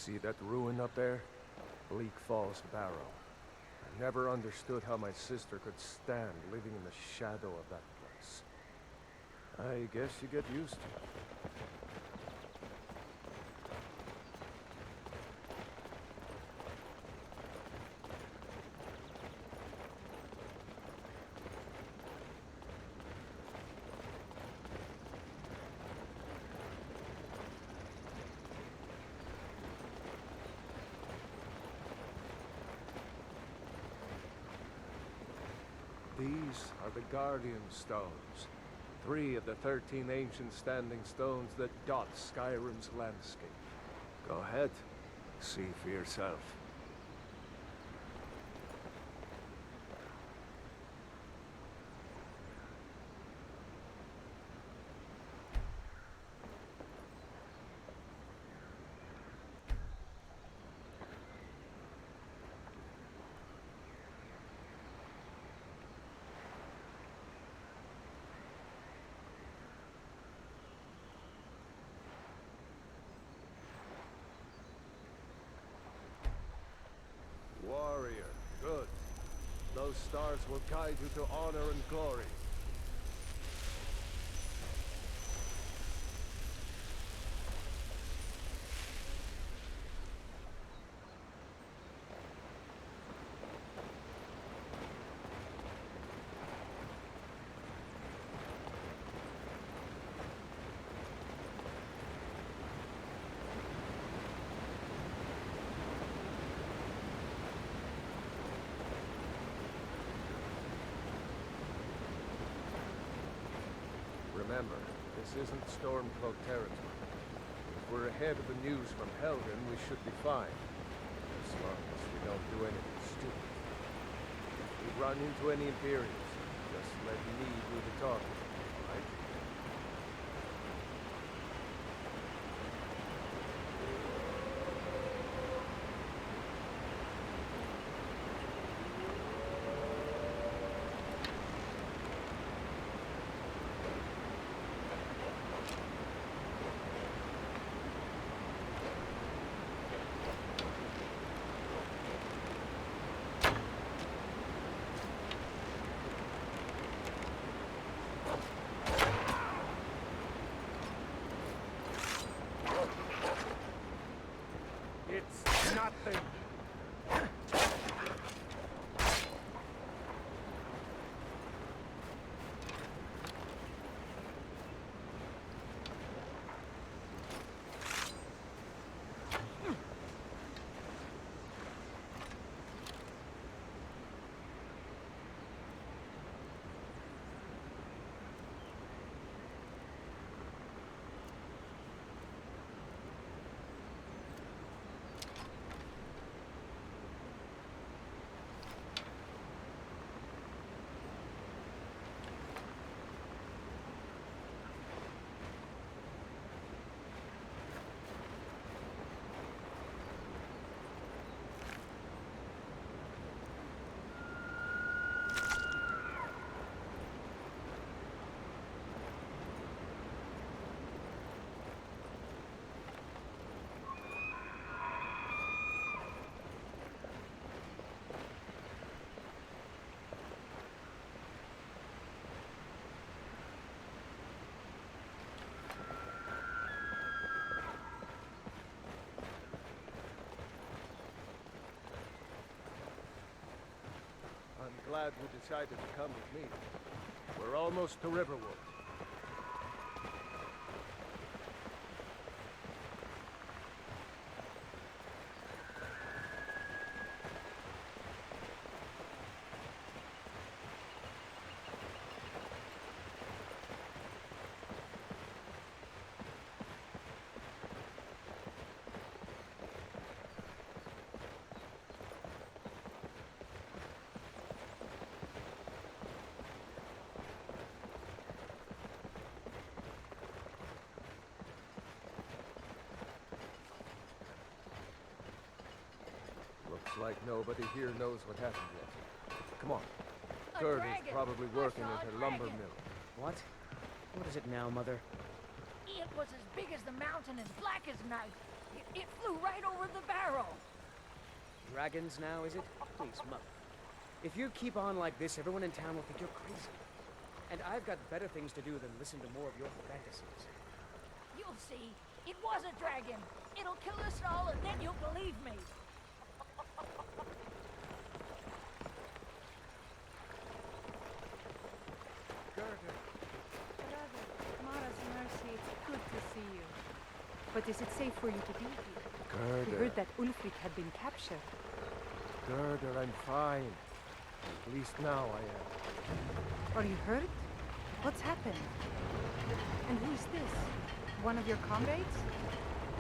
See that ruin up there? Bleak Falls Barrow. I never understood how my sister could stand living in the shadow of that place. I guess you get used to it. These are the Guardian Stones. 3 of the 13 ancient standing stones that dot Skyrim's landscape. Go ahead, see for yourself. Warrior, good. Those stars will guide you to honor and glory. Remember, this isn't storm-cloaked territory. If we're ahead of the news from Helgen, we should be fine. As long as we don't do anything stupid. If we run into any Imperials, just let me do the talking, all right? It's nothing. I'm glad we decided to come with me. We're almost to Riverwood. Looks like nobody here knows what happened yet. Come on. Gertie's probably working at her lumber mill. What? What is it now, Mother? It was as big as the mountain and black as night. It It flew right over the barrel. Dragons now, is it? Please, Mother. If you keep on like this, everyone in town will think you're crazy. And I've got better things to do than listen to more of your fantasies. You'll see. It was a dragon. It'll kill us all, and then you'll believe me. Gerda. Brother, Mara's mercy, it's good to see you. But is it safe for you to be here? We Gerda. heard that Ulfric had been captured. Gerda, I'm fine. At least now I am. Are you hurt? What's happened? And who's this? One of your comrades?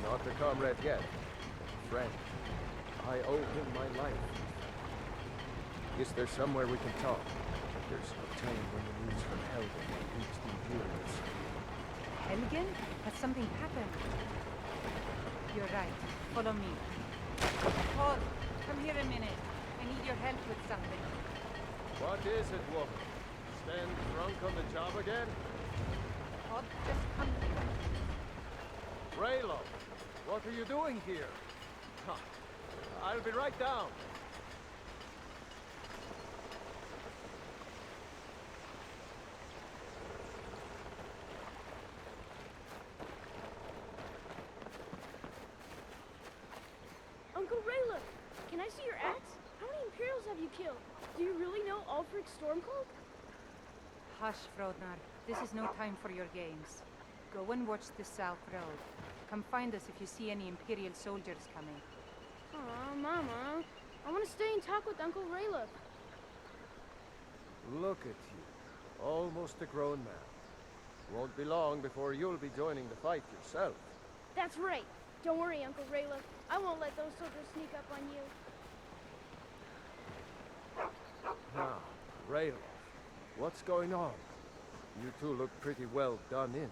Not a comrade yet. A friend. I owe him my life. Is there somewhere we can talk? There's no telling when the news from Helgen will reach the Imperials. Helgen? Has something happened? You're right. Follow me. Todd, come here a minute. I need your help with something. What is it, woman? Stand drunk on the job again? Todd, just come here. Raylo, what are you doing here? Huh. I'll be right down. Uncle Raylo, can I see your axe? How many Imperials have you killed? Do you really know Ulfric Stormcloak? Hush, Frodnar. This is no time for your games. Go and watch the South Road. Come find us if you see any Imperial soldiers coming. Aw, Mama. I want to stay and talk with Uncle Raylo. Look at you. Almost a grown man. Won't be long before you'll be joining the fight yourself. That's right. Don't worry, Uncle Raylo. I won't let those soldiers sneak up on you. Now, Raylo, what's going on? You two look pretty well done in.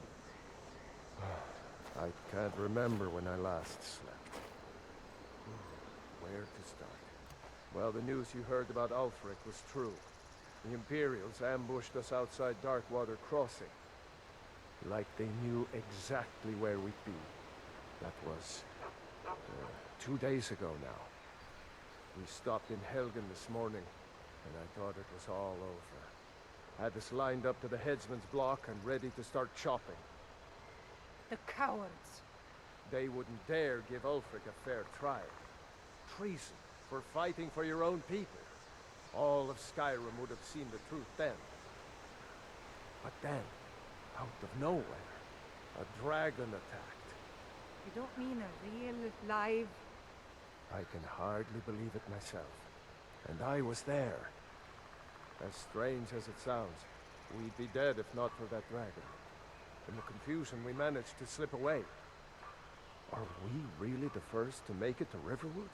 I can't remember when I last slept. Where to start? Well, the news you heard about Ulfric was true. The Imperials ambushed us outside Darkwater Crossing. Like they knew exactly where we'd be. That was 2 days ago now. We stopped in Helgen this morning, and I thought it was all over. Had us lined up to the headsman's block and ready to start chopping. The cowards! They wouldn't dare give Ulfric a fair trial. Treason for fighting for your own people. All of Skyrim would have seen the truth then. But then, out of nowhere, a dragon attacked. You don't mean a real, live... I can hardly believe it myself. And I was there. As strange as it sounds, we'd be dead if not for that dragon. In the confusion, we managed to slip away. Are we really the first to make it to Riverwood?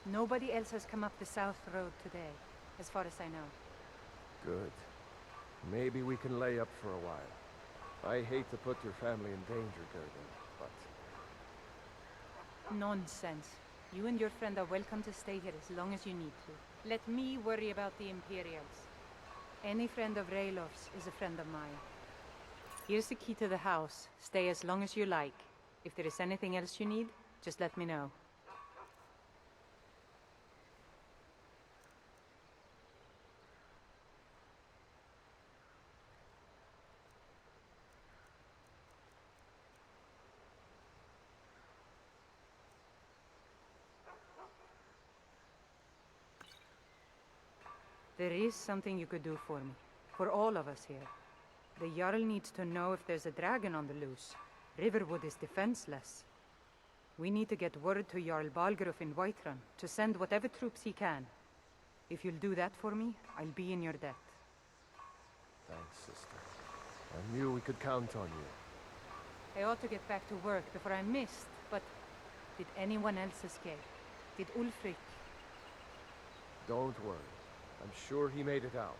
Nobody else has come up the South Road today, as far as I know. Good. Maybe we can lay up for a while. I hate to put your family in danger, Durgan, but... Nonsense. You and your friend are welcome to stay here as long as you need to. Let me worry about the Imperials. Any friend of Raylov's is a friend of mine. Here's the key to the house. Stay as long as you like. If there is anything else you need, just let me know. There is something you could do for me. For all of us here. The Jarl needs to know if there's a dragon on the loose. Riverwood is defenseless. We need to get word to Jarl Balgruuf in Whiterun to send whatever troops he can. If you'll do that for me, I'll be in your debt. Thanks, sister. I knew we could count on you. I ought to get back to work before I'm missed, but did anyone else escape? Did Ulfric? Don't worry. I'm sure he made it out.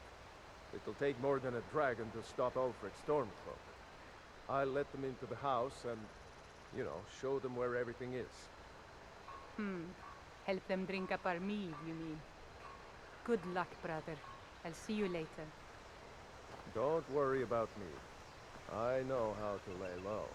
It'll take more than a dragon to stop Ulfric Stormcloak. I'll let them into the house and, you know, show them where everything is. Help them drink up our mead, you mean? Good luck, brother. I'll see you later. Don't worry about me. I know how to lay low.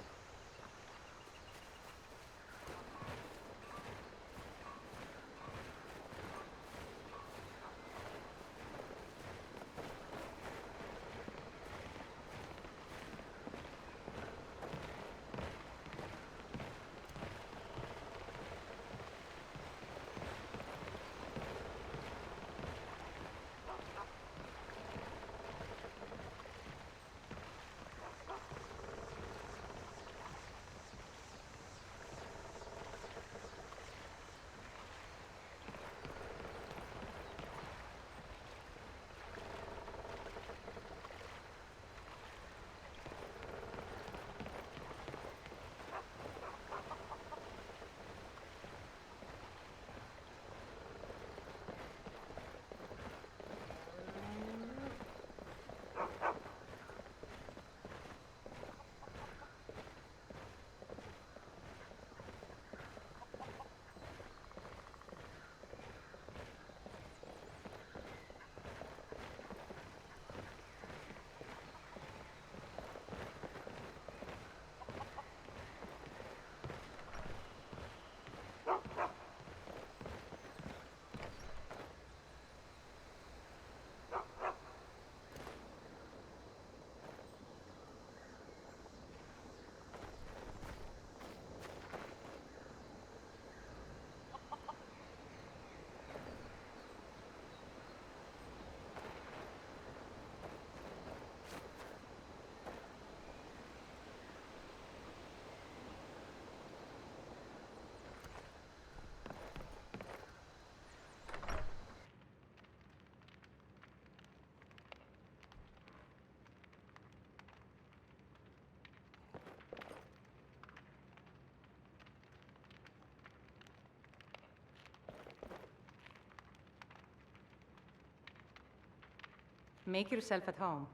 Make yourself at home.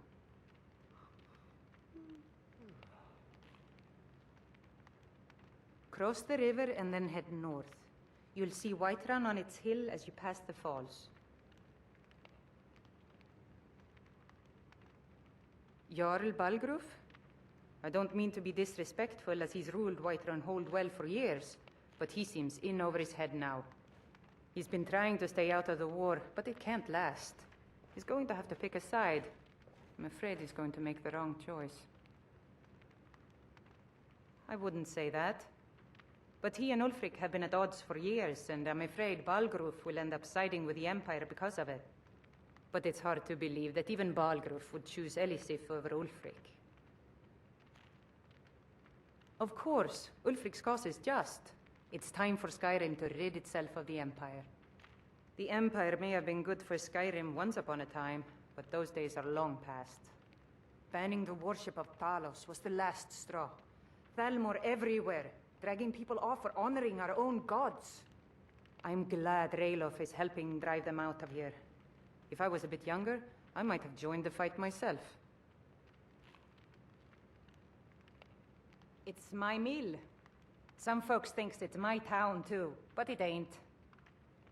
Cross the river and then head north. You'll see Whiterun on its hill as you pass the falls. Jarl Balgruf? I don't mean to be disrespectful, as he's ruled Whiterun Hold well for years, but he seems in over his head now. He's been trying to stay out of the war, but it can't last. He's going to have to pick a side. I'm afraid he's going to make the wrong choice. I wouldn't say that. But he and Ulfric have been at odds for years, and I'm afraid Balgruf will end up siding with the Empire because of it. But it's hard to believe that even Balgruf would choose Elisif over Ulfric. Of course, Ulfric's cause is just. It's time for Skyrim to rid itself of the Empire. The Empire may have been good for Skyrim once upon a time, but those days are long past. Banning the worship of Talos was the last straw. Thalmor everywhere, dragging people off for honoring our own gods. I'm glad Ralof is helping drive them out of here. If I was a bit younger, I might have joined the fight myself. It's my mill. Some folks thinks it's my town too, but it ain't.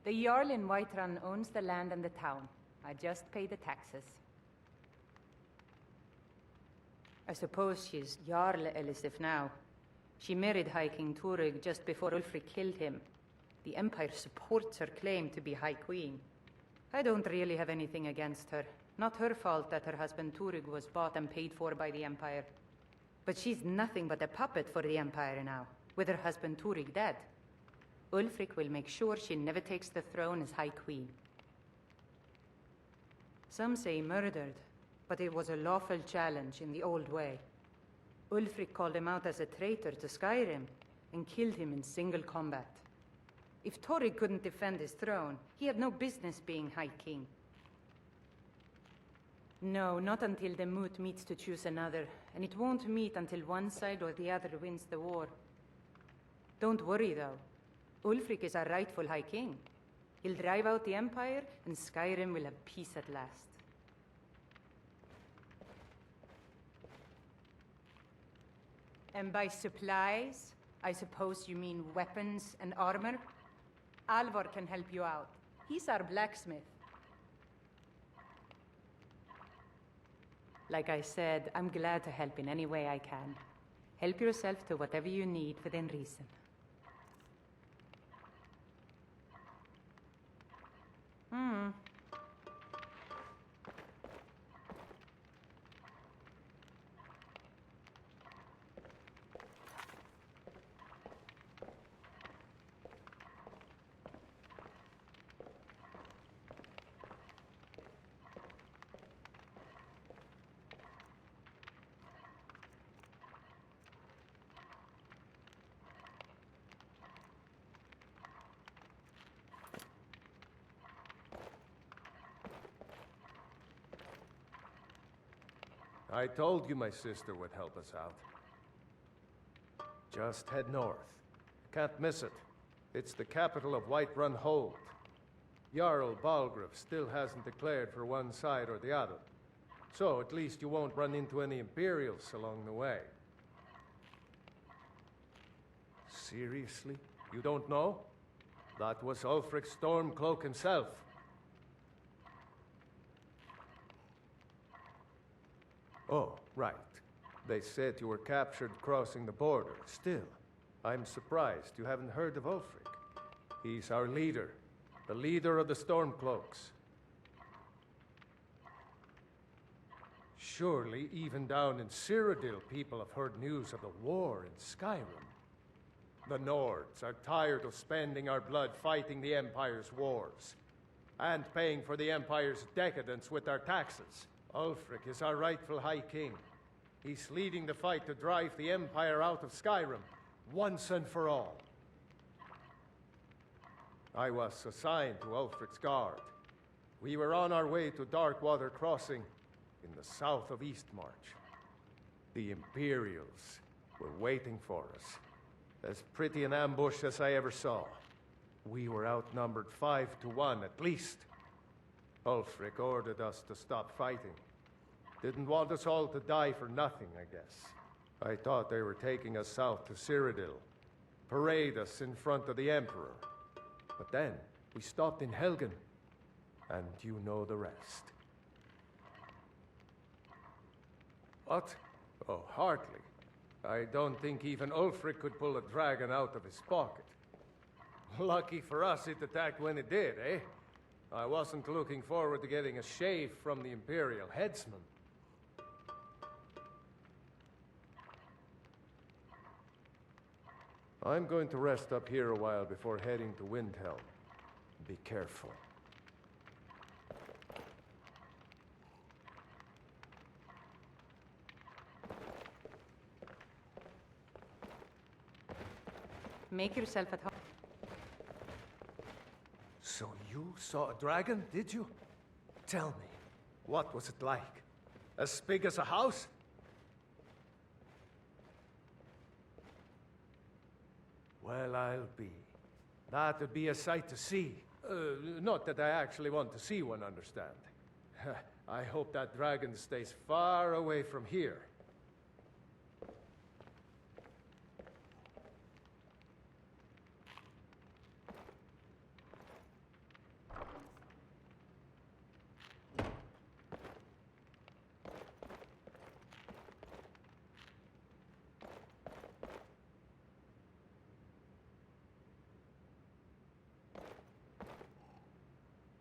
The Jarl in Whiterun owns the land and the town. I just pay the taxes. I suppose she's Jarl Elisif now. She married High King Turig just before Ulfric killed him. The Empire supports her claim to be High Queen. I don't really have anything against her. Not her fault that her husband Turig was bought and paid for by the Empire. But she's nothing but a puppet for the Empire now, with her husband Turig dead. Ulfric will make sure she never takes the throne as High Queen. Some say murdered, but it was a lawful challenge in the old way. Ulfric called him out as a traitor to Skyrim and killed him in single combat. If Turig couldn't defend his throne, he had no business being High King. No, not until the moot meets to choose another, and it won't meet until one side or the other wins the war. Don't worry, though. Ulfric is our rightful High King. He'll drive out the Empire, and Skyrim will have peace at last. And by supplies, I suppose you mean weapons and armor? Alvor can help you out. He's our blacksmith. Like I said, I'm glad to help in any way I can. Help yourself to whatever you need within reason. I told you my sister would help us out. Just head north. Can't miss it. It's the capital of Whiterun Hold. Jarl Balgruf still hasn't declared for one side or the other. So at least you won't run into any Imperials along the way. Seriously? You don't know? That was Ulfric Stormcloak himself. Oh, right. They said you were captured crossing the border. Still, I'm surprised you haven't heard of Ulfric. He's our leader, the leader of the Stormcloaks. Surely, even down in Cyrodiil, people have heard news of the war in Skyrim. The Nords are tired of spending our blood fighting the Empire's wars, and paying for the Empire's decadence with our taxes. Ulfric is our rightful High King. He's leading the fight to drive the Empire out of Skyrim, once and for all. I was assigned to Ulfric's guard. We were on our way to Darkwater Crossing in the south of Eastmarch. The Imperials were waiting for us. As pretty an ambush as I ever saw. We were outnumbered 5 to 1 at least. Ulfric ordered us to stop fighting. Didn't want us all to die for nothing, I guess. I thought they were taking us south to Cyrodiil, parade us in front of the Emperor. But then, we stopped in Helgen, and you know the rest. What? Oh, hardly. I don't think even Ulfric could pull a dragon out of his pocket. Lucky for us it attacked when it did, eh? I wasn't looking forward to getting a shave from the Imperial headsman. I'm going to rest up here a while before heading to Windhelm. Be careful. Make yourself at home. So you saw a dragon, did you? Tell me, what was it like? As big as a house? Well, I'll be. That'd be a sight to see. Not that I actually want to see one, understand. I hope that dragon stays far away from here.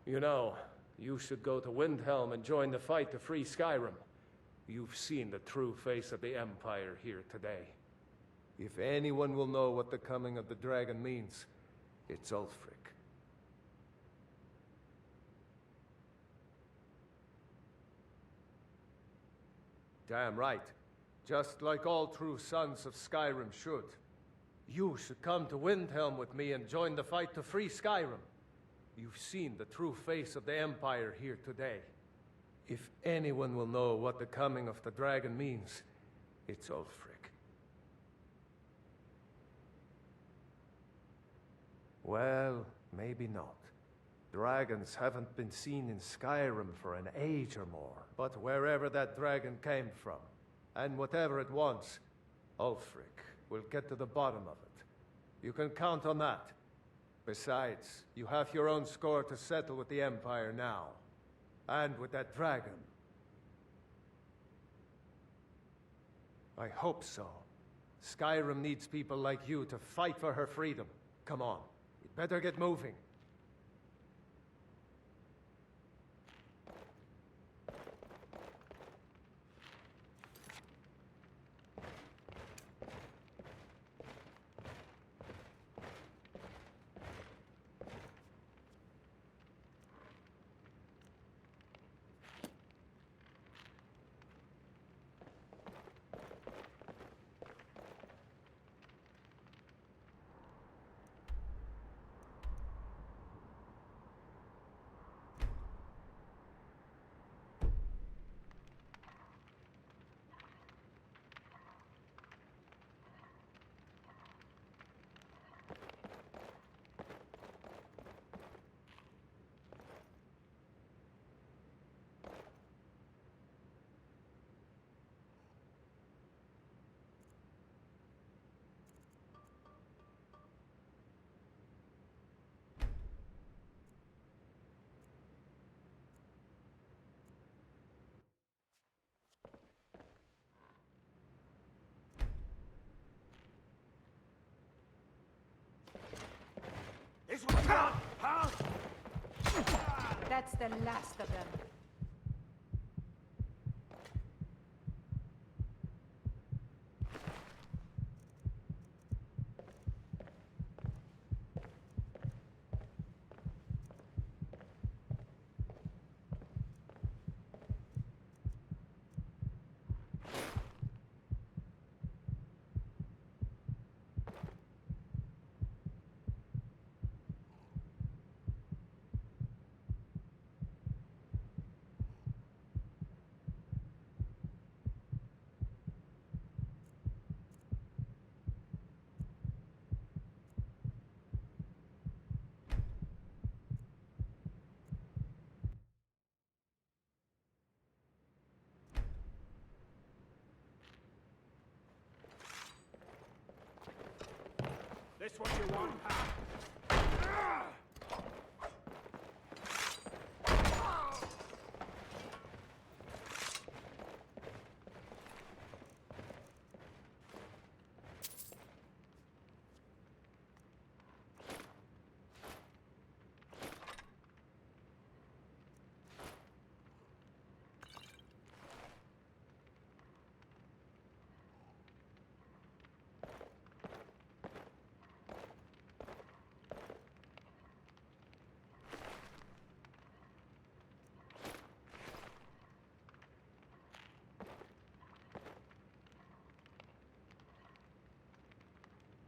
You know, you should go to Windhelm and join the fight to free Skyrim. You've seen the true face of the Empire here today. If anyone will know what the coming of the dragon means, it's Ulfric. Damn right. Just like all true sons of Skyrim should. You should come to Windhelm with me and join the fight to free Skyrim. You've seen the true face of the Empire here today. If anyone will know what the coming of the dragon means, it's Ulfric. Well, maybe not. Dragons haven't been seen in Skyrim for an age or more. But wherever that dragon came from, and whatever it wants, Ulfric will get to the bottom of it. You can count on that. Besides, you have your own score to settle with the Empire now. And with that dragon. I hope so. Skyrim needs people like you to fight for her freedom. Come on, you'd better get moving. This one's gone, huh? That's the last of them. this what you want, huh?